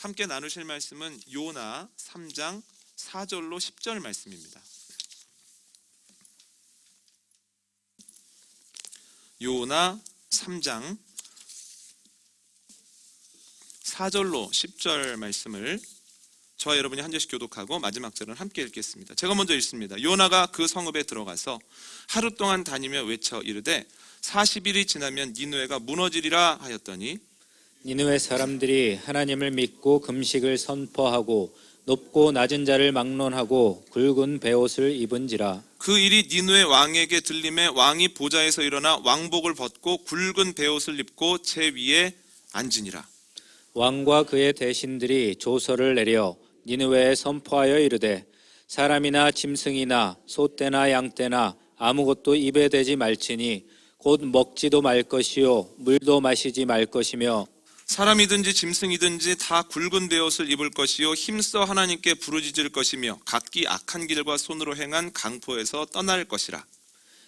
함께 나누실 말씀은 요나 3장 4절로 10절 말씀입니다. 요나 3장 4절로 10절 말씀을 저와 여러분이 한 절씩 교독하고 마지막 절은 함께 읽겠습니다. 제가 먼저 읽습니다. 요나가 그 성읍에 들어가서 하루 동안 다니며 외쳐 이르되 40일이 지나면 니느웨가 무너지리라 하였더니 니느웨 사람들이 하나님을 믿고 금식을 선포하고 높고 낮은 자를 막론하고 굵은 베옷을 입은지라. 그 일이 니느웨 왕에게 들림에 왕이 보좌에서 일어나 왕복을 벗고 굵은 베옷을 입고 제 위에 앉으니라. 왕과 그의 대신들이 조서를 내려 니느웨에 선포하여 이르되 사람이나 짐승이나 소떼나 양떼나 아무것도 입에 대지 말지니 곧 먹지도 말 것이요 물도 마시지 말 것이며 사람이든지 짐승이든지 다 굵은 베옷을 입을 것이요 힘써 하나님께 부르짖을 것이며 각기 악한 길과 손으로 행한 강포에서 떠날 것이라.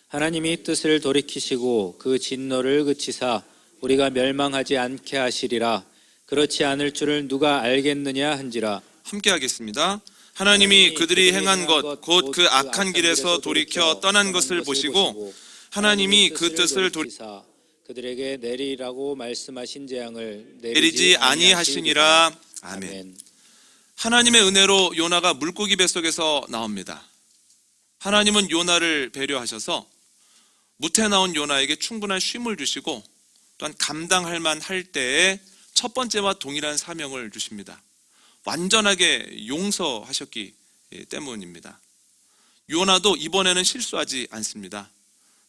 하나님이 뜻을 돌이키시고 그 진노를 그치사 우리가 멸망하지 않게 하시리라. 그렇지 않을 줄을 누가 알겠느냐 한지라. 함께 하겠습니다. 하나님이 그들이 행한 것 곧 그 악한 길에서 돌이켜 떠난 것을 보시고 하나님이 그 뜻을 돌이키사 그들에게 내리라고 말씀하신 재앙을 내리지 아니하시니라. 아멘. 하나님의 은혜로 요나가 물고기 뱃속에서 나옵니다. 하나님은 요나를 배려하셔서 무태 나온 요나에게 충분한 쉼을 주시고 또한 감당할 만할 때에 첫 번째와 동일한 사명을 주십니다. 완전하게 용서하셨기 때문입니다. 요나도 이번에는 실수하지 않습니다.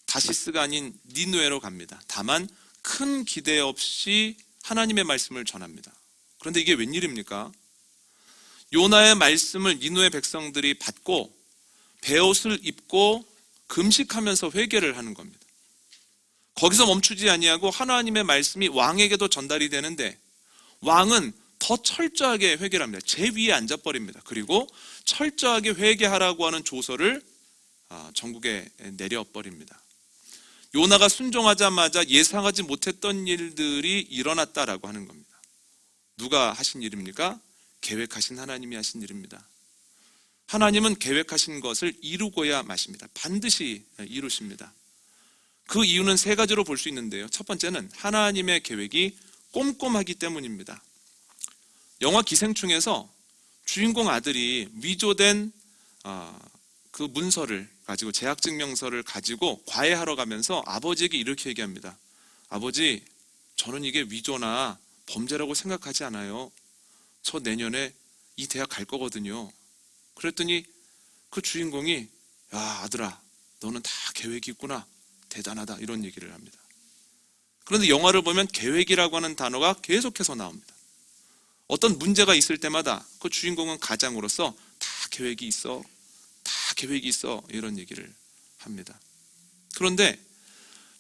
다시스가 아닌 니느웨로 갑니다. 다만 큰 기대 없이 하나님의 말씀을 전합니다. 그런데 이게 웬일입니까? 요나의 말씀을 니느웨 백성들이 받고 베옷을 입고 금식하면서 회개를 하는 겁니다. 거기서 멈추지 아니하고 하나님의 말씀이 왕에게도 전달이 되는데 왕은 더 철저하게 회개를 합니다. 제 위에 앉아버립니다. 그리고 철저하게 회개하라고 하는 조서를 전국에 내려버립니다. 요나가 순종하자마자 예상하지 못했던 일들이 일어났다라고 하는 겁니다. 누가 하신 일입니까? 계획하신 하나님이 하신 일입니다. 하나님은 계획하신 것을 이루고야 마십니다. 반드시 이루십니다. 그 이유는 세 가지로 볼 수 있는데요. 첫 번째는 하나님의 계획이 꼼꼼하기 때문입니다. 영화 기생충에서 주인공 아들이 위조된 그 문서를 가지고 재학증명서를 가지고 과외하러 가면서 아버지에게 이렇게 얘기합니다. 아버지, 저는 이게 위조나 범죄라고 생각하지 않아요. 저 내년에 이 대학 갈 거거든요. 그랬더니 그 주인공이 야 아들아, 너는 다 계획이 있구나. 대단하다. 이런 얘기를 합니다. 그런데 영화를 보면 계획이라고 하는 단어가 계속해서 나옵니다. 어떤 문제가 있을 때마다 그 주인공은 가장으로서 다 계획이 있어. 다 계획이 있어. 이런 얘기를 합니다. 그런데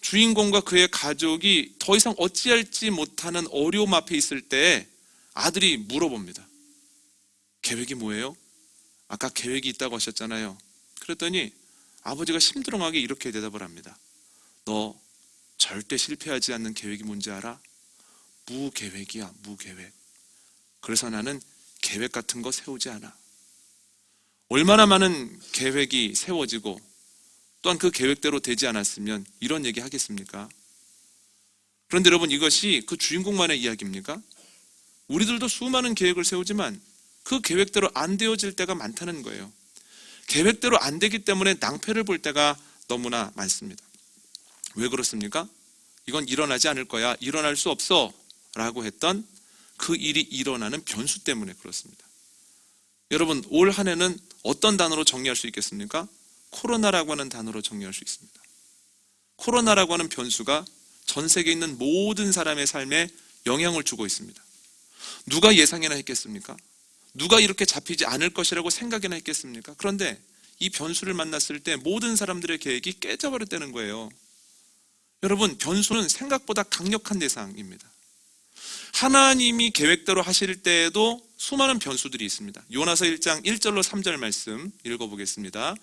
주인공과 그의 가족이 더 이상 어찌할지 못하는 어려움 앞에 있을 때 아들이 물어봅니다. 계획이 뭐예요? 아까 계획이 있다고 하셨잖아요. 그랬더니 아버지가 심드렁하게 이렇게 대답을 합니다. 너 절대 실패하지 않는 계획이 뭔지 알아? 무계획이야, 무계획. 그래서 나는 계획 같은 거 세우지 않아. 얼마나 많은 계획이 세워지고 또한 그 계획대로 되지 않았으면 이런 얘기 하겠습니까? 그런데 여러분, 이것이 그 주인공만의 이야기입니까? 우리들도 수많은 계획을 세우지만 그 계획대로 안 되어질 때가 많다는 거예요. 계획대로 안 되기 때문에 낭패를 볼 때가 너무나 많습니다. 왜 그렇습니까? 이건 일어나지 않을 거야, 일어날 수 없어 라고 했던 그 일이 일어나는 변수 때문에 그렇습니다. 여러분, 올 한 해는 어떤 단어로 정리할 수 있겠습니까? 코로나라고 하는 단어로 정리할 수 있습니다. 코로나라고 하는 변수가 전 세계에 있는 모든 사람의 삶에 영향을 주고 있습니다. 누가 예상이나 했겠습니까? 누가 이렇게 잡히지 않을 것이라고 생각이나 했겠습니까? 그런데 이 변수를 만났을 때 모든 사람들의 계획이 깨져버렸다는 거예요. 여러분, 변수는 생각보다 강력한 대상입니다. 하나님이 계획대로 하실 때에도 수많은 변수들이 있습니다. 요나서 1장 1절로 3절 말씀 읽어보겠습니다.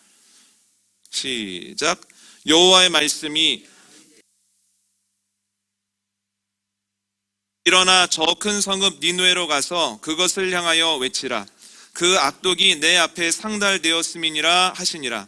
시작. 여호와의 말씀이 일어나 저 큰 성읍 니느웨로 가서 그것을 향하여 외치라. 그 악독이 내 앞에 상달되었음이니라 하시니라.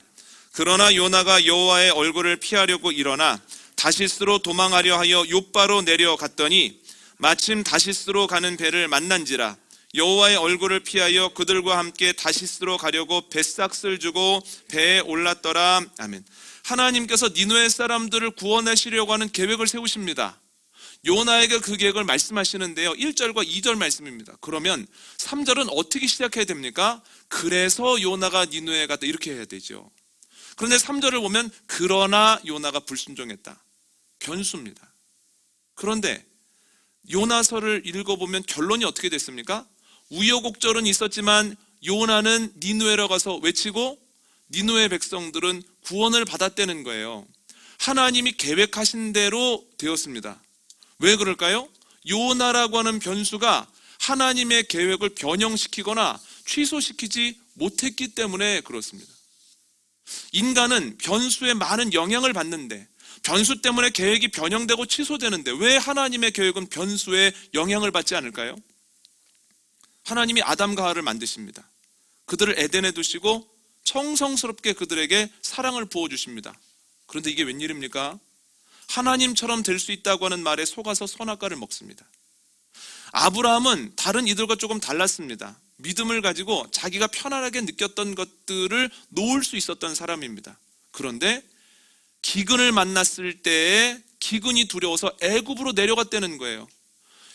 그러나 요나가 여호와의 얼굴을 피하려고 일어나 다시스로 도망하려 하여 욥바로 내려갔더니 마침 다시스로 가는 배를 만난지라. 여호와의 얼굴을 피하여 그들과 함께 다시스로 가려고 뱃삭을 주고 배에 올랐더라. 아멘. 하나님께서 니느웨 사람들을 구원하시려고 하는 계획을 세우십니다. 요나에게 그 계획을 말씀하시는데요, 1절과 2절 말씀입니다. 그러면 3절은 어떻게 시작해야 됩니까? 그래서 요나가 니느웨에 갔다, 이렇게 해야 되죠. 그런데 3절을 보면 그러나 요나가 불순종했다, 변수입니다. 그런데 요나서를 읽어보면 결론이 어떻게 됐습니까? 우여곡절은 있었지만 요나는 니느웨로 가서 외치고 니느웨 백성들은 구원을 받았다는 거예요. 하나님이 계획하신 대로 되었습니다. 왜 그럴까요? 요나라고 하는 변수가 하나님의 계획을 변형시키거나 취소시키지 못했기 때문에 그렇습니다. 인간은 변수에 많은 영향을 받는데, 변수 때문에 계획이 변형되고 취소되는데 왜 하나님의 계획은 변수에 영향을 받지 않을까요? 하나님이 아담과 하와를 만드십니다. 그들을 에덴에 두시고 청성스럽게 그들에게 사랑을 부어주십니다. 그런데 이게 웬일입니까? 하나님처럼 될 수 있다고 하는 말에 속아서 선악과를 먹습니다. 아브라함은 다른 이들과 조금 달랐습니다. 믿음을 가지고 자기가 편안하게 느꼈던 것들을 놓을 수 있었던 사람입니다. 그런데 기근을 만났을 때에 기근이 두려워서 애굽으로 내려갔다는 거예요.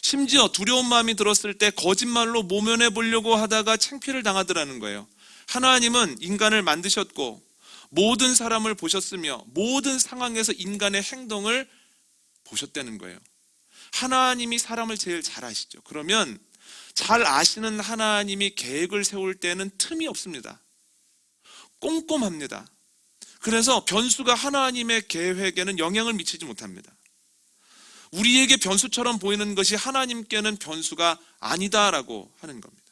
심지어 두려운 마음이 들었을 때 거짓말로 모면해 보려고 하다가 창피를 당하더라는 거예요. 하나님은 인간을 만드셨고 모든 사람을 보셨으며 모든 상황에서 인간의 행동을 보셨다는 거예요. 하나님이 사람을 제일 잘 아시죠. 그러면 잘 아시는 하나님이 계획을 세울 때는 틈이 없습니다. 꼼꼼합니다. 그래서 변수가 하나님의 계획에는 영향을 미치지 못합니다. 우리에게 변수처럼 보이는 것이 하나님께는 변수가 아니다라고 하는 겁니다.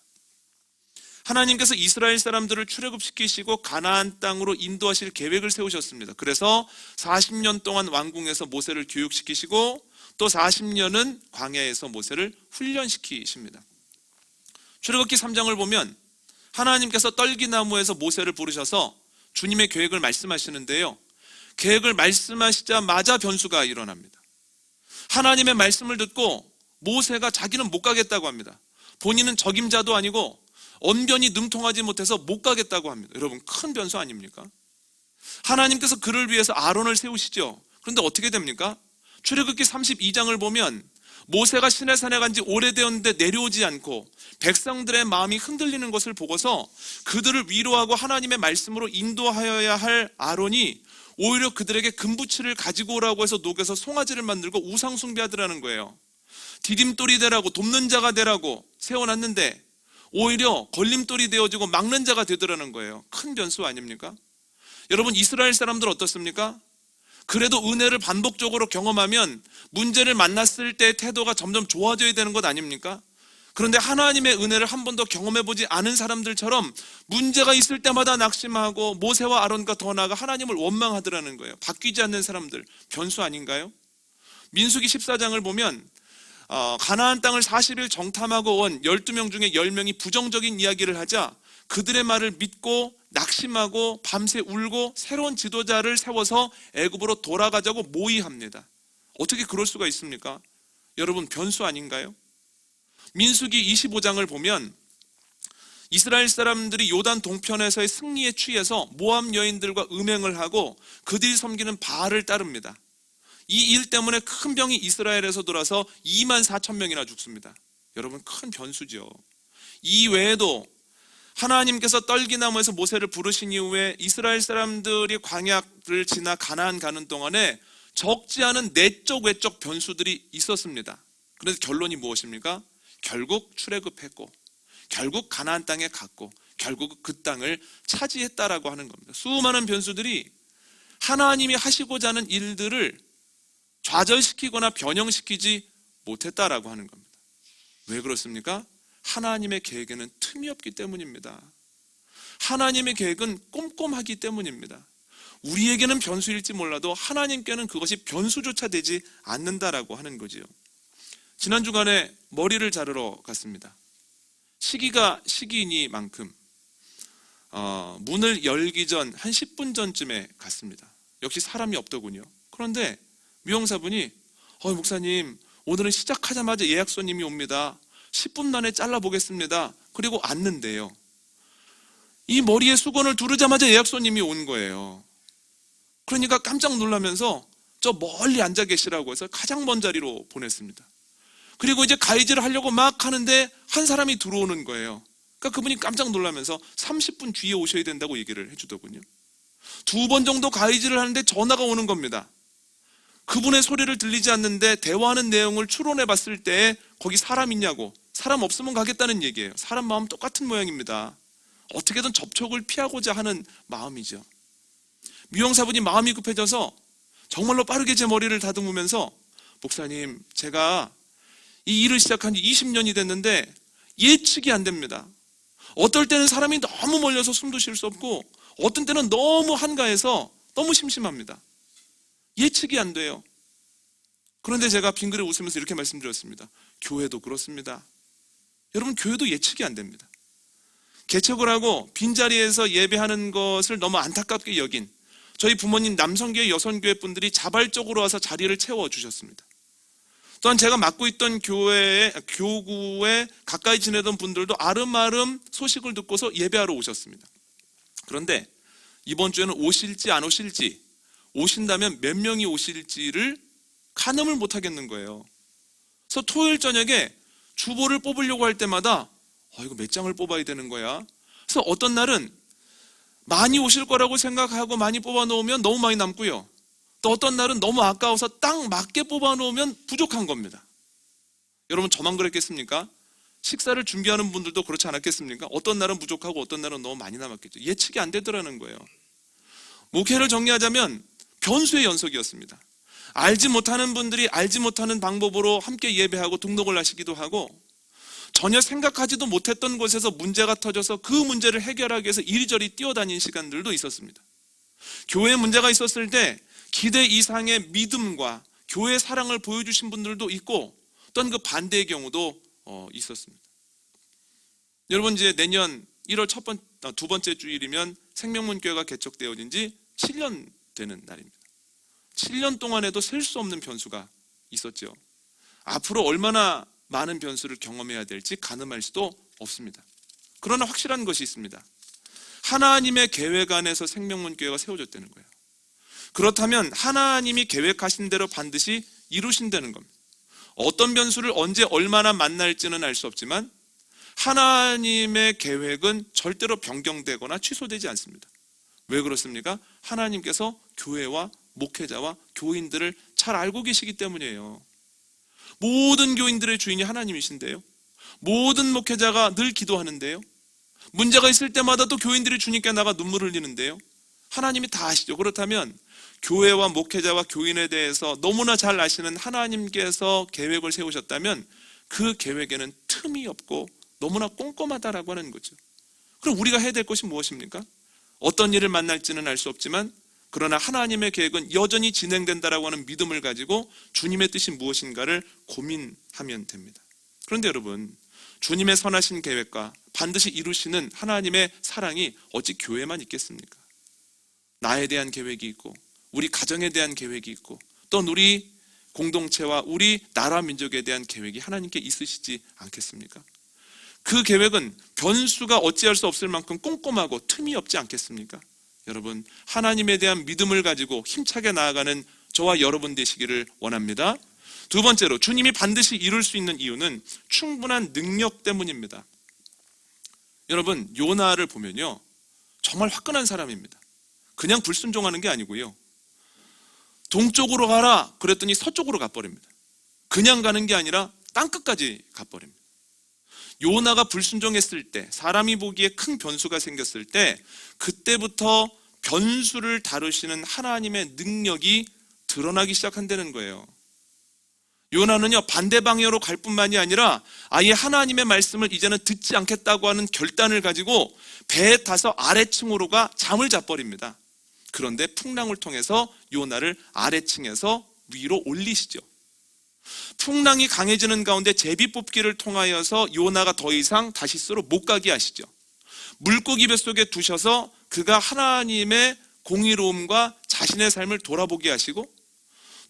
하나님께서 이스라엘 사람들을 출애굽시키시고 가나안 땅으로 인도하실 계획을 세우셨습니다. 그래서 40년 동안 왕궁에서 모세를 교육시키시고 또 40년은 광야에서 모세를 훈련시키십니다. 출애굽기 3장을 보면 하나님께서 떨기나무에서 모세를 부르셔서 주님의 계획을 말씀하시는데요, 계획을 말씀하시자마자 변수가 일어납니다. 하나님의 말씀을 듣고 모세가 자기는 못 가겠다고 합니다. 본인은 적임자도 아니고 언변이 능통하지 못해서 못 가겠다고 합니다. 여러분, 큰 변수 아닙니까? 하나님께서 그를 위해서 아론을 세우시죠. 그런데 어떻게 됩니까? 출애굽기 32장을 보면 모세가 시내산에 간 지 오래되었는데 내려오지 않고 백성들의 마음이 흔들리는 것을 보고서 그들을 위로하고 하나님의 말씀으로 인도하여야 할 아론이 오히려 그들에게 금부치를 가지고 오라고 해서 녹여서 송아지를 만들고 우상 숭배하더라는 거예요. 디딤돌이 되라고, 돕는 자가 되라고 세워놨는데 오히려 걸림돌이 되어지고 막는 자가 되더라는 거예요. 큰 변수 아닙니까? 여러분, 이스라엘 사람들 어떻습니까? 그래도 은혜를 반복적으로 경험하면 문제를 만났을 때의 태도가 점점 좋아져야 되는 것 아닙니까? 그런데 하나님의 은혜를 한 번도 경험해보지 않은 사람들처럼 문제가 있을 때마다 낙심하고 모세와 아론과 더 나아가 하나님을 원망하더라는 거예요. 바뀌지 않는 사람들, 변수 아닌가요? 민수기 14장을 보면 가나안 땅을 40일 정탐하고 온 12명 중에 10명이 부정적인 이야기를 하자 그들의 말을 믿고 낙심하고 밤새 울고 새로운 지도자를 세워서 애굽으로 돌아가자고 모의합니다. 어떻게 그럴 수가 있습니까? 여러분, 변수 아닌가요? 민수기 25장을 보면 이스라엘 사람들이 요단 동편에서의 승리에 취해서 모압 여인들과 음행을 하고 그들이 섬기는 바알을 따릅니다. 이 일 때문에 큰 병이 이스라엘에서 돌아서 24,000명이나 죽습니다. 여러분, 큰 변수죠. 이 외에도 하나님께서 떨기나무에서 모세를 부르신 이후에 이스라엘 사람들이 광야를 지나 가나안 가는 동안에 적지 않은 내적 외적 변수들이 있었습니다. 그래서 결론이 무엇입니까? 결국 출애굽했고 결국 가나안 땅에 갔고 결국 그 땅을 차지했다라고 하는 겁니다. 수많은 변수들이 하나님이 하시고자 하는 일들을 좌절시키거나 변형시키지 못했다라고 하는 겁니다. 왜 그렇습니까? 하나님의 계획에는 틈이 없기 때문입니다. 하나님의 계획은 꼼꼼하기 때문입니다. 우리에게는 변수일지 몰라도 하나님께는 그것이 변수조차 되지 않는다라고 하는 거지요. 지난 주간에 머리를 자르러 갔습니다. 시기가 시기이니만큼 문을 열기 전 한 10분 전쯤에 갔습니다. 역시 사람이 없더군요. 그런데 미용사분이 목사님, 오늘은 시작하자마자 예약 손님이 옵니다. 10분 만에 잘라보겠습니다. 그리고 앉는데요. 이 머리에 수건을 두르자마자 예약 손님이 온 거예요. 그러니까 깜짝 놀라면서 저 멀리 앉아 계시라고 해서 가장 먼 자리로 보냈습니다. 그리고 이제 가위질을 하려고 막 하는데 한 사람이 들어오는 거예요. 그러니까 그분이 깜짝 놀라면서 30분 뒤에 오셔야 된다고 얘기를 해주더군요. 2번 정도 가위질을 하는데 전화가 오는 겁니다. 그분의 소리를 들리지 않는데 대화하는 내용을 추론해 봤을 때 거기 사람 있냐고, 사람 없으면 가겠다는 얘기예요. 사람 마음 똑같은 모양입니다. 어떻게든 접촉을 피하고자 하는 마음이죠. 미용사분이 마음이 급해져서 정말로 빠르게 제 머리를 다듬으면서 목사님, 제가 이 일을 시작한 지 20년이 됐는데 예측이 안 됩니다. 어떨 때는 사람이 너무 멀려서 숨도 쉴 수 없고 어떤 때는 너무 한가해서 너무 심심합니다. 예측이 안 돼요. 그런데 제가 빙그레 웃으면서 이렇게 말씀드렸습니다. 교회도 그렇습니다. 여러분, 교회도 예측이 안 됩니다. 개척을 하고 빈자리에서 예배하는 것을 너무 안타깝게 여긴 저희 부모님 남성교회, 여성교회 분들이 자발적으로 와서 자리를 채워주셨습니다. 또한 제가 맡고 있던 교구에 가까이 지내던 분들도 아름아름 소식을 듣고서 예배하러 오셨습니다. 그런데 이번 주에는 오실지 안 오실지, 오신다면 몇 명이 오실지를 가늠을 못 하겠는 거예요. 그래서 토요일 저녁에 주보를 뽑으려고 할 때마다 이거 몇 장을 뽑아야 되는 거야. 그래서 어떤 날은 많이 오실 거라고 생각하고 많이 뽑아 놓으면 너무 많이 남고요. 또 어떤 날은 너무 아까워서 딱 맞게 뽑아 놓으면 부족한 겁니다. 여러분, 저만 그랬겠습니까? 식사를 준비하는 분들도 그렇지 않았겠습니까? 어떤 날은 부족하고 어떤 날은 너무 많이 남았겠죠. 예측이 안 되더라는 거예요. 목회를 정리하자면 변수의 연속이었습니다. 알지 못하는 분들이 알지 못하는 방법으로 함께 예배하고 등록을 하시기도 하고, 전혀 생각하지도 못했던 곳에서 문제가 터져서 그 문제를 해결하기 위해서 이리저리 뛰어다닌 시간들도 있었습니다. 교회에 문제가 있었을 때 기대 이상의 믿음과 교회의 사랑을 보여주신 분들도 있고, 또한 그 반대의 경우도 있었습니다. 여러분, 이제 내년 1월 두 번째 주일이면 생명문교회가 개척되어진 지 7년 되는 날입니다. 7년 동안에도 셀 수 없는 변수가 있었죠. 앞으로 얼마나 많은 변수를 경험해야 될지 가늠할 수도 없습니다. 그러나 확실한 것이 있습니다. 하나님의 계획 안에서 생명문교회가 세워졌다는 거예요. 그렇다면 하나님이 계획하신 대로 반드시 이루신다는 겁니다. 어떤 변수를 언제 얼마나 만날지는 알 수 없지만 하나님의 계획은 절대로 변경되거나 취소되지 않습니다. 왜 그렇습니까? 하나님께서 교회와 목회자와 교인들을 잘 알고 계시기 때문이에요. 모든 교인들의 주인이 하나님이신데요. 모든 목회자가 늘 기도하는데요. 문제가 있을 때마다 또 교인들이 주님께 나가 눈물을 흘리는데요. 하나님이 다 아시죠. 그렇다면 교회와 목회자와 교인에 대해서 너무나 잘 아시는 하나님께서 계획을 세우셨다면 그 계획에는 틈이 없고 너무나 꼼꼼하다라고 하는 거죠. 그럼 우리가 해야 될 것이 무엇입니까? 어떤 일을 만날지는 알 수 없지만 그러나 하나님의 계획은 여전히 진행된다라고 하는 믿음을 가지고 주님의 뜻이 무엇인가를 고민하면 됩니다. 그런데 여러분, 주님의 선하신 계획과 반드시 이루시는 하나님의 사랑이 어찌 교회만 있겠습니까? 나에 대한 계획이 있고 우리 가정에 대한 계획이 있고 또 우리 공동체와 우리 나라 민족에 대한 계획이 하나님께 있으시지 않겠습니까? 그 계획은 변수가 어찌할 수 없을 만큼 꼼꼼하고 틈이 없지 않겠습니까? 여러분, 하나님에 대한 믿음을 가지고 힘차게 나아가는 저와 여러분 되시기를 원합니다. 두 번째로, 주님이 반드시 이룰 수 있는 이유는 충분한 능력 때문입니다. 여러분, 요나를 보면요, 정말 화끈한 사람입니다. 그냥 불순종하는 게 아니고요, 동쪽으로 가라 그랬더니 서쪽으로 가버립니다. 그냥 가는 게 아니라 땅끝까지 가버립니다. 요나가 불순종했을 때, 사람이 보기에 큰 변수가 생겼을 때, 그때부터 변수를 다루시는 하나님의 능력이 드러나기 시작한다는 거예요. 요나는요, 반대 방향으로 갈 뿐만이 아니라 아예 하나님의 말씀을 이제는 듣지 않겠다고 하는 결단을 가지고 배에 타서 아래층으로가 잠을 자버립니다. 그런데 풍랑을 통해서 요나를 아래층에서 위로 올리시죠. 풍랑이 강해지는 가운데 제비 뽑기를 통하여서 요나가 더 이상 다시스로 못 가게 하시죠. 물고기 뱃속에 두셔서 그가 하나님의 공의로움과 자신의 삶을 돌아보게 하시고,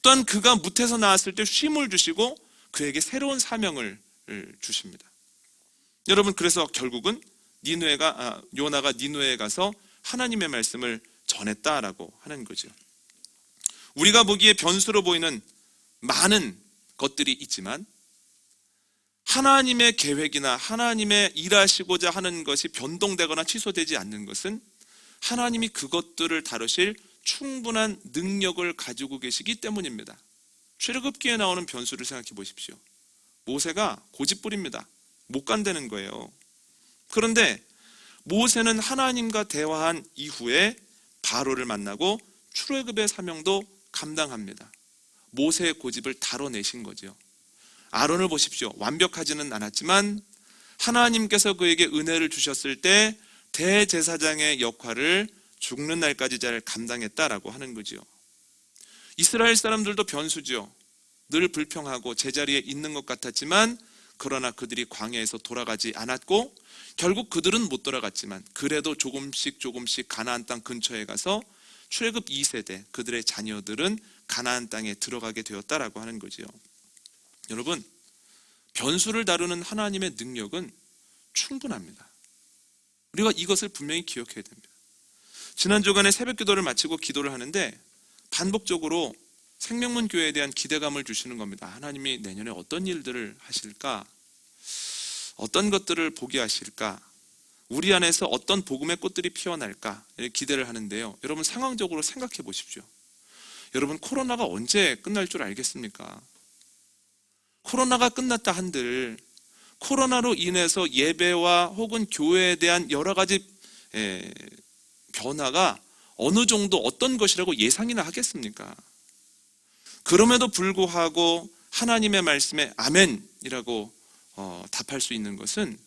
또한 그가 무태에서 나왔을 때 쉼을 주시고 그에게 새로운 사명을 주십니다. 여러분, 그래서 결국은 요나가 니느웨에 가서 하나님의 말씀을 전했다라고 하는 거죠. 우리가 보기에 변수로 보이는 많은 것들이 있지만 하나님의 계획이나 하나님의 일하시고자 하는 것이 변동되거나 취소되지 않는 것은 하나님이 그것들을 다루실 충분한 능력을 가지고 계시기 때문입니다. 출애굽기에 나오는 변수를 생각해 보십시오. 모세가 고집부립니다. 못 간다는 거예요. 그런데 모세는 하나님과 대화한 이후에 바로를 만나고 출애굽의 사명도 감당합니다. 모세의 고집을 다뤄내신 거죠. 아론을 보십시오. 완벽하지는 않았지만 하나님께서 그에게 은혜를 주셨을 때 대제사장의 역할을 죽는 날까지 잘 감당했다라고 하는 거죠. 이스라엘 사람들도 변수죠. 늘 불평하고 제자리에 있는 것 같았지만 그러나 그들이 광야에서 돌아가지 않았고, 결국 그들은 못 돌아갔지만 그래도 조금씩 가나안 땅 근처에 가서 출애굽 2세대 그들의 자녀들은 가나안 땅에 들어가게 되었다라고 하는 거죠. 여러분, 변수를 다루는 하나님의 능력은 충분합니다. 우리가 이것을 분명히 기억해야 됩니다. 지난 주간에 새벽 기도를 마치고 기도를 하는데 반복적으로 생명문 교회에 대한 기대감을 주시는 겁니다. 하나님이 내년에 어떤 일들을 하실까? 어떤 것들을 보게 하실까? 우리 안에서 어떤 복음의 꽃들이 피어날까? 이렇게 기대를 하는데요. 여러분, 상황적으로 생각해 보십시오. 여러분, 코로나가 언제 끝날 줄 알겠습니까? 코로나가 끝났다 한들 코로나로 인해서 예배와 혹은 교회에 대한 여러 가지 변화가 어느 정도 어떤 것이라고 예상이나 하겠습니까? 그럼에도 불구하고 하나님의 말씀에 아멘이라고 답할 수 있는 것은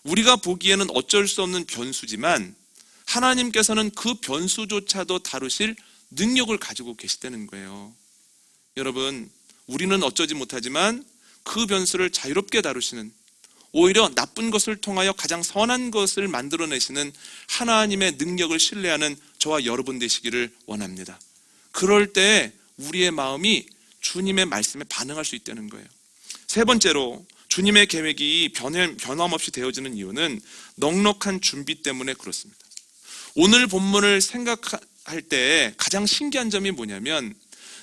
우리가 보기에는 어쩔 수 없는 변수지만 하나님께서는 그 변수조차도 다루실 능력을 가지고 계시다는 거예요. 여러분, 우리는 어쩌지 못하지만 그 변수를 자유롭게 다루시는, 오히려 나쁜 것을 통하여 가장 선한 것을 만들어내시는 하나님의 능력을 신뢰하는 저와 여러분 되시기를 원합니다. 그럴 때 우리의 마음이 주님의 말씀에 반응할 수 있다는 거예요. 세 번째로, 주님의 계획이 변함없이 되어지는 이유는 넉넉한 준비 때문에 그렇습니다. 오늘 본문을 생각할 때 가장 신기한 점이 뭐냐면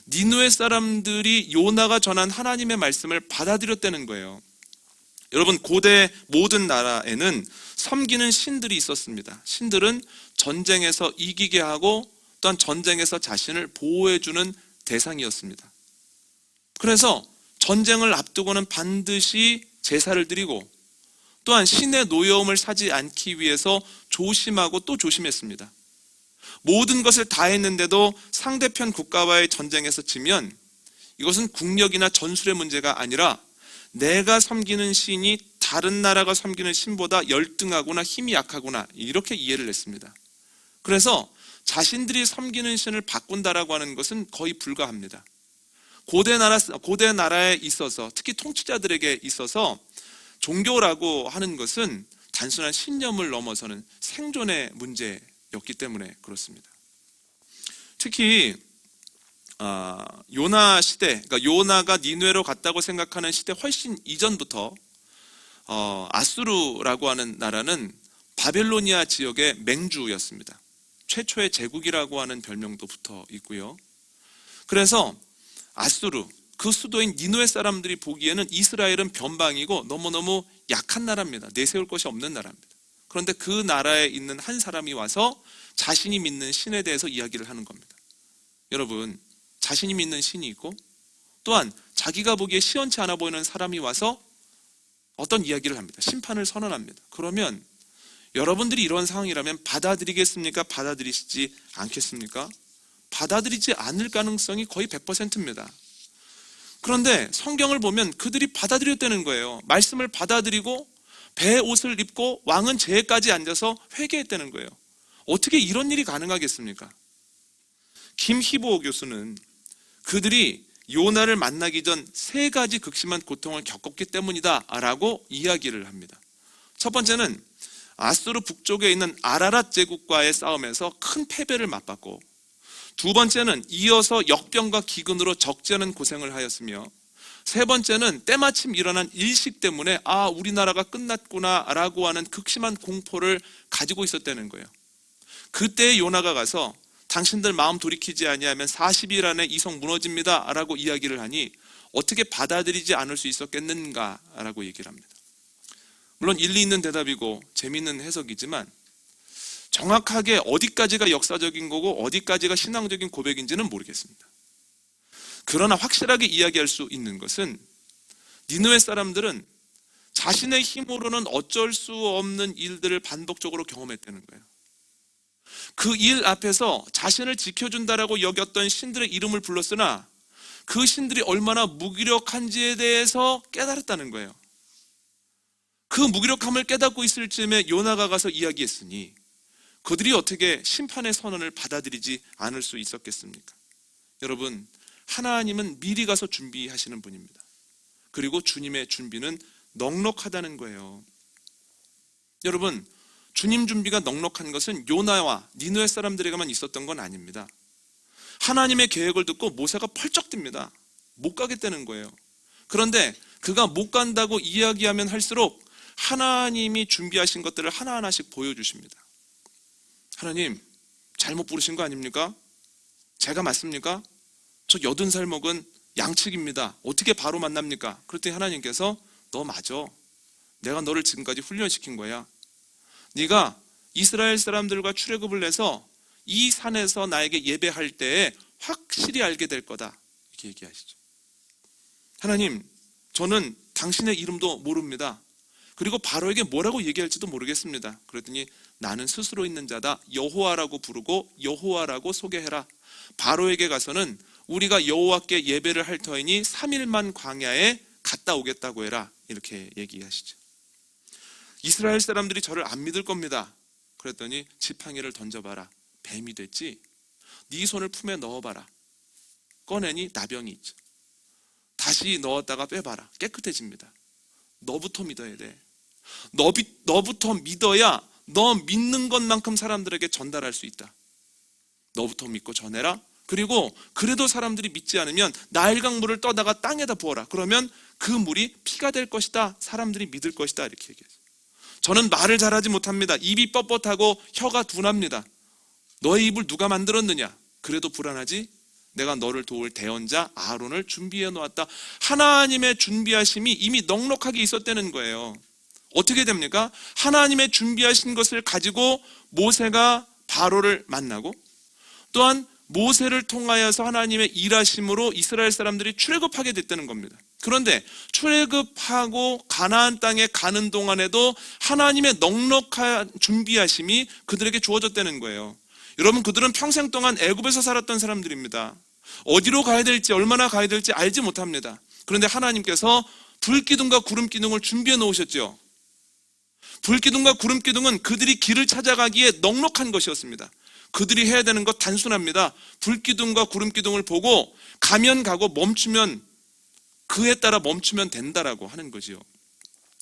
니느웨 사람들이 요나가 전한 하나님의 말씀을 받아들였다는 거예요. 여러분, 고대 모든 나라에는 섬기는 신들이 있었습니다. 신들은 전쟁에서 이기게 하고 또한 전쟁에서 자신을 보호해주는 대상이었습니다. 그래서 전쟁을 앞두고는 반드시 제사를 드리고 또한 신의 노여움을 사지 않기 위해서 조심하고 또 조심했습니다. 모든 것을 다 했는데도 상대편 국가와의 전쟁에서 지면 이것은 국력이나 전술의 문제가 아니라 내가 섬기는 신이 다른 나라가 섬기는 신보다 열등하구나, 힘이 약하구나, 이렇게 이해를 했습니다. 그래서 자신들이 섬기는 신을 바꾼다라고 하는 것은 거의 불가합니다. 고대 나라에 있어서, 특히 통치자들에게 있어서 종교라고 하는 것은 단순한 신념을 넘어서는 생존의 문제였기 때문에 그렇습니다. 특히 요나 시대, 그러니까 요나가 니느웨로 갔다고 생각하는 시대 훨씬 이전부터 아수르라고 하는 나라는 바벨로니아 지역의 맹주였습니다. 최초의 제국이라고 하는 별명도 붙어 있고요. 그래서 아수르, 그 수도인 니느웨 사람들이 보기에는 이스라엘은 변방이고 너무너무 약한 나라입니다. 내세울 것이 없는 나라입니다. 그런데 그 나라에 있는 한 사람이 와서 자신이 믿는 신에 대해서 이야기를 하는 겁니다. 여러분, 자신이 믿는 신이 있고 또한 자기가 보기에 시원치 않아 보이는 사람이 와서 어떤 이야기를 합니다. 심판을 선언합니다. 그러면 여러분들이 이런 상황이라면 받아들이겠습니까? 받아들이시지 않겠습니까? 받아들이지 않을 가능성이 거의 100%입니다. 그런데 성경을 보면 그들이 받아들였다는 거예요. 말씀을 받아들이고 배 옷을 입고 왕은 제에까지 앉아서 회개했다는 거예요. 어떻게 이런 일이 가능하겠습니까? 김희보 교수는 그들이 요나를 만나기 전 3가지 극심한 고통을 겪었기 때문이다 라고 이야기를 합니다. 첫 번째는 아수르 북쪽에 있는 아라랏 제국과의 싸움에서 큰 패배를 맛봤고, 두 번째는 이어서 역병과 기근으로 적지 않은 고생을 하였으며, 세 번째는 때마침 일어난 일식 때문에 우리나라가 끝났구나 라고 하는 극심한 공포를 가지고 있었다는 거예요. 그때 요나가 가서 당신들 마음 돌이키지 아니하면 40일 안에 이 성 무너집니다 라고 이야기를 하니 어떻게 받아들이지 않을 수 있었겠는가 라고 얘기를 합니다. 물론 일리 있는 대답이고 재미있는 해석이지만 정확하게 어디까지가 역사적인 거고 어디까지가 신앙적인 고백인지는 모르겠습니다. 그러나 확실하게 이야기할 수 있는 것은 니느웨 사람들은 자신의 힘으로는 어쩔 수 없는 일들을 반복적으로 경험했다는 거예요. 그 일 앞에서 자신을 지켜준다라고 여겼던 신들의 이름을 불렀으나 그 신들이 얼마나 무기력한지에 대해서 깨달았다는 거예요. 그 무기력함을 깨닫고 있을 즈음에 요나가 가서 이야기했으니 그들이 어떻게 심판의 선언을 받아들이지 않을 수 있었겠습니까? 여러분, 하나님은 미리 가서 준비하시는 분입니다. 그리고 주님의 준비는 넉넉하다는 거예요. 여러분, 주님 준비가 넉넉한 것은 요나와 니느웨 사람들에게만 있었던 건 아닙니다. 하나님의 계획을 듣고 모세가 펄쩍 뜁니다. 못 가겠다는 거예요. 그런데 그가 못 간다고 이야기하면 할수록 하나님이 준비하신 것들을 하나하나씩 보여주십니다. 하나님, 잘못 부르신 거 아닙니까? 제가 맞습니까? 저 80살 먹은 양측입니다. 어떻게 바로 만납니까? 그랬더니 하나님께서 너 맞아. 내가 너를 지금까지 훈련시킨 거야. 네가 이스라엘 사람들과 출애굽을 해서 이 산에서 나에게 예배할 때에 확실히 알게 될 거다. 이렇게 얘기하시죠. 하나님, 저는 당신의 이름도 모릅니다. 그리고 바로에게 뭐라고 얘기할지도 모르겠습니다. 그랬더니 나는 스스로 있는 자다. 여호와라고 부르고 여호와라고 소개해라. 바로에게 가서는 우리가 여호와께 예배를 할 터이니 3일만 광야에 갔다 오겠다고 해라. 이렇게 얘기하시죠. 이스라엘 사람들이 저를 안 믿을 겁니다. 그랬더니 지팡이를 던져봐라. 뱀이 됐지. 네 손을 품에 넣어봐라. 꺼내니 나병이 있죠. 다시 넣었다가 빼봐라. 깨끗해집니다. 너부터 믿어야 돼. 너부터 믿어야 너 믿는 것만큼 사람들에게 전달할 수 있다. 너부터 믿고 전해라. 그리고 그래도 사람들이 믿지 않으면 나일강물을 떠다가 땅에다 부어라. 그러면 그 물이 피가 될 것이다. 사람들이 믿을 것이다. 이렇게 얘기해요. 저는 말을 잘하지 못합니다. 입이 뻣뻣하고 혀가 둔합니다. 너의 입을 누가 만들었느냐? 그래도 불안하지? 내가 너를 도울 대언자 아론을 준비해 놓았다. 하나님의 준비하심이 이미 넉넉하게 있었다는 거예요. 어떻게 됩니까? 하나님의 준비하신 것을 가지고 모세가 바로를 만나고, 또한 모세를 통하여서 하나님의 일하심으로 이스라엘 사람들이 출애굽하게 됐다는 겁니다. 그런데 출애굽하고 가나안 땅에 가는 동안에도 하나님의 넉넉한 준비하심이 그들에게 주어졌다는 거예요. 여러분, 그들은 평생 동안 애굽에서 살았던 사람들입니다. 어디로 가야 될지, 얼마나 가야 될지 알지 못합니다. 그런데 하나님께서 불기둥과 구름기둥을 준비해 놓으셨죠. 불기둥과 구름기둥은 그들이 길을 찾아가기에 넉넉한 것이었습니다. 그들이 해야 되는 것 단순합니다. 불기둥과 구름기둥을 보고 가면 가고 멈추면 그에 따라 멈추면 된다라고 하는 거지요.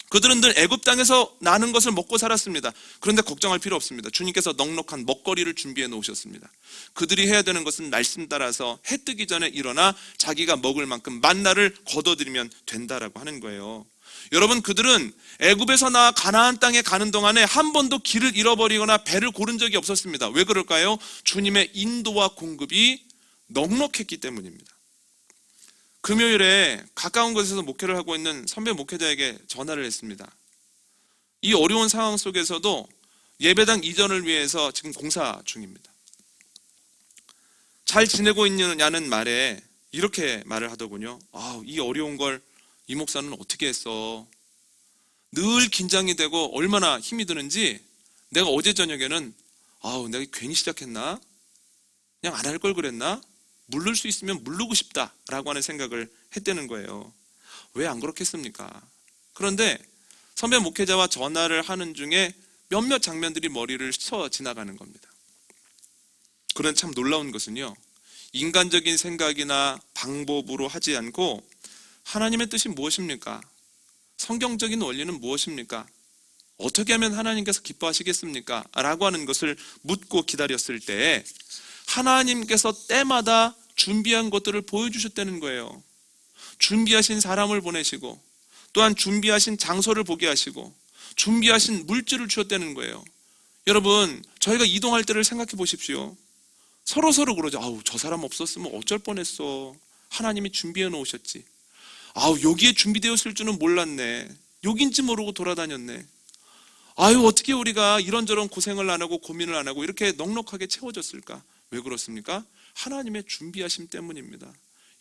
그들은 늘 애굽 땅에서 나는 것을 먹고 살았습니다. 그런데 걱정할 필요 없습니다. 주님께서 넉넉한 먹거리를 준비해 놓으셨습니다. 그들이 해야 되는 것은 날씬 따라서 해 뜨기 전에 일어나 자기가 먹을 만큼 만나를 거둬들이면 된다라고 하는 거예요. 여러분, 그들은 애굽에서 나와 가나안 땅에 가는 동안에 한 번도 길을 잃어버리거나 배를 고른 적이 없었습니다. 왜 그럴까요? 주님의 인도와 공급이 넉넉했기 때문입니다. 금요일에 가까운 곳에서 목회를 하고 있는 선배 목회자에게 전화를 했습니다. 이 어려운 상황 속에서도 예배당 이전을 위해서 지금 공사 중입니다. 잘 지내고 있느냐는 말에 이렇게 말을 하더군요. 이 어려운 걸 이 목사는 어떻게 했어? 늘 긴장이 되고 얼마나 힘이 드는지 내가 어제 저녁에는 내가 괜히 시작했나? 그냥 안 할 걸 그랬나? 물를 수 있으면 물르고 싶다라고 하는 생각을 했다는 거예요. 왜 안 그렇겠습니까? 그런데 선배 목회자와 전화를 하는 중에 몇몇 장면들이 머리를 스쳐 지나가는 겁니다. 그런데 참 놀라운 것은요, 인간적인 생각이나 방법으로 하지 않고 하나님의 뜻이 무엇입니까? 성경적인 원리는 무엇입니까? 어떻게 하면 하나님께서 기뻐하시겠습니까? 라고 하는 것을 묻고 기다렸을 때 하나님께서 때마다 준비한 것들을 보여주셨다는 거예요. 준비하신 사람을 보내시고 또한 준비하신 장소를 보게 하시고 준비하신 물질을 주셨다는 거예요. 여러분, 저희가 이동할 때를 생각해 보십시오. 서로 그러죠. 아우, 저 사람 없었으면 어쩔 뻔했어. 하나님이 준비해 놓으셨지. 아우, 여기에 준비되었을 줄은 몰랐네. 여긴지 모르고 돌아다녔네. 아유, 어떻게 우리가 이런저런 고생을 안 하고 고민을 안 하고 이렇게 넉넉하게 채워졌을까? 왜 그렇습니까? 하나님의 준비하심 때문입니다.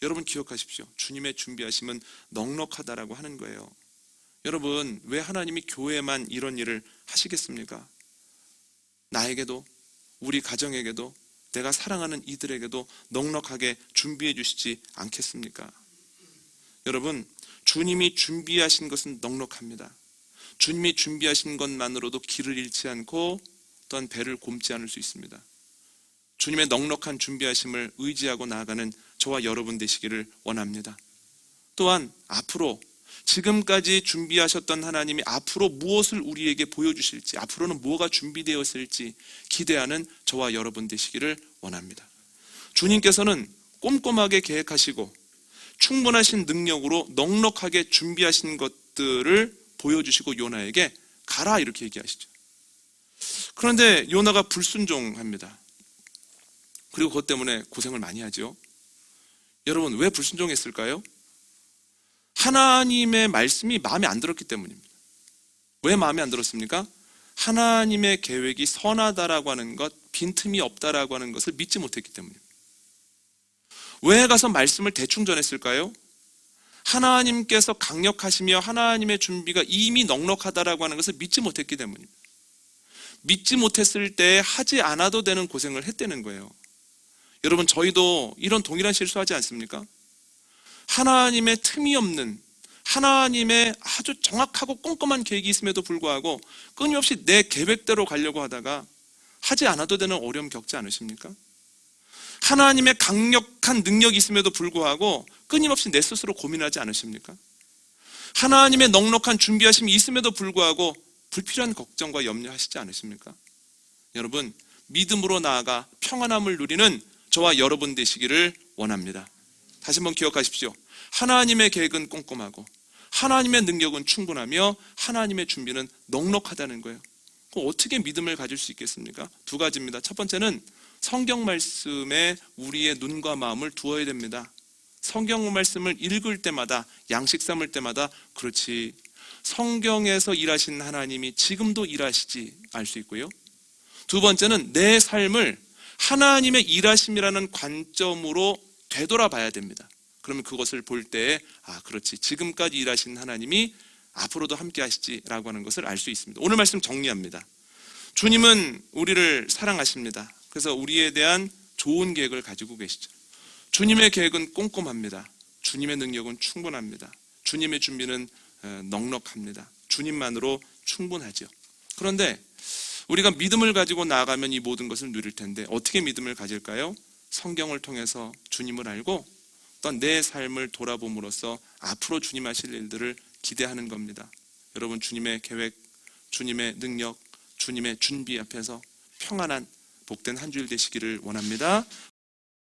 여러분 기억하십시오. 주님의 준비하심은 넉넉하다라고 하는 거예요. 여러분, 왜 하나님이 교회만 이런 일을 하시겠습니까? 나에게도, 우리 가정에게도, 내가 사랑하는 이들에게도 넉넉하게 준비해 주시지 않겠습니까? 여러분, 주님이 준비하신 것은 넉넉합니다. 주님이 준비하신 것만으로도 길을 잃지 않고 또한 배를 곪지 않을 수 있습니다. 주님의 넉넉한 준비하심을 의지하고 나아가는 저와 여러분 되시기를 원합니다. 또한 앞으로 지금까지 준비하셨던 하나님이 앞으로 무엇을 우리에게 보여주실지, 앞으로는 뭐가 준비되었을지 기대하는 저와 여러분 되시기를 원합니다. 주님께서는 꼼꼼하게 계획하시고 충분하신 능력으로 넉넉하게 준비하신 것들을 보여주시고 요나에게 가라 이렇게 얘기하시죠. 그런데 요나가 불순종합니다. 그리고 그것 때문에 고생을 많이 하죠. 여러분, 왜 불순종했을까요? 하나님의 말씀이 마음에 안 들었기 때문입니다. 왜 마음에 안 들었습니까? 하나님의 계획이 선하다라고 하는 것, 빈틈이 없다라고 하는 것을 믿지 못했기 때문입니다. 왜 가서 말씀을 대충 전했을까요? 하나님께서 강력하시며 하나님의 준비가 이미 넉넉하다라고 하는 것을 믿지 못했기 때문입니다. 믿지 못했을 때 하지 않아도 되는 고생을 했다는 거예요. 여러분, 저희도 이런 동일한 실수하지 않습니까? 하나님의 틈이 없는, 하나님의 아주 정확하고 꼼꼼한 계획이 있음에도 불구하고 끊임없이 내 계획대로 가려고 하다가 하지 않아도 되는 어려움 겪지 않으십니까? 하나님의 강력한 능력이 있음에도 불구하고 끊임없이 내 스스로 고민하지 않으십니까? 하나님의 넉넉한 준비하심이 있음에도 불구하고 불필요한 걱정과 염려하시지 않으십니까? 여러분, 믿음으로 나아가 평안함을 누리는 저와 여러분 되시기를 원합니다. 다시 한번 기억하십시오. 하나님의 계획은 꼼꼼하고 하나님의 능력은 충분하며 하나님의 준비는 넉넉하다는 거예요. 그럼 어떻게 믿음을 가질 수 있겠습니까? 두 가지입니다. 첫 번째는 성경 말씀에 우리의 눈과 마음을 두어야 됩니다. 성경 말씀을 읽을 때마다, 양식 삼을 때마다 그렇지, 성경에서 일하신 하나님이 지금도 일하시지 알 수 있고요. 두 번째는 내 삶을 하나님의 일하심이라는 관점으로 되돌아봐야 됩니다. 그러면 그것을 볼 때에 그렇지, 지금까지 일하신 하나님이 앞으로도 함께 하시지라고 하는 것을 알 수 있습니다. 오늘 말씀 정리합니다. 주님은 우리를 사랑하십니다. 그래서 우리에 대한 좋은 계획을 가지고 계시죠. 주님의 계획은 꼼꼼합니다. 주님의 능력은 충분합니다. 주님의 준비는 넉넉합니다. 주님만으로 충분하죠. 그런데 우리가 믿음을 가지고 나아가면 이 모든 것을 누릴 텐데 어떻게 믿음을 가질까요? 성경을 통해서 주님을 알고 또한 내 삶을 돌아봄으로써 앞으로 주님 하실 일들을 기대하는 겁니다. 여러분, 주님의 계획, 주님의 능력, 주님의 준비 앞에서 평안한 복된 한 주일 되시기를 원합니다.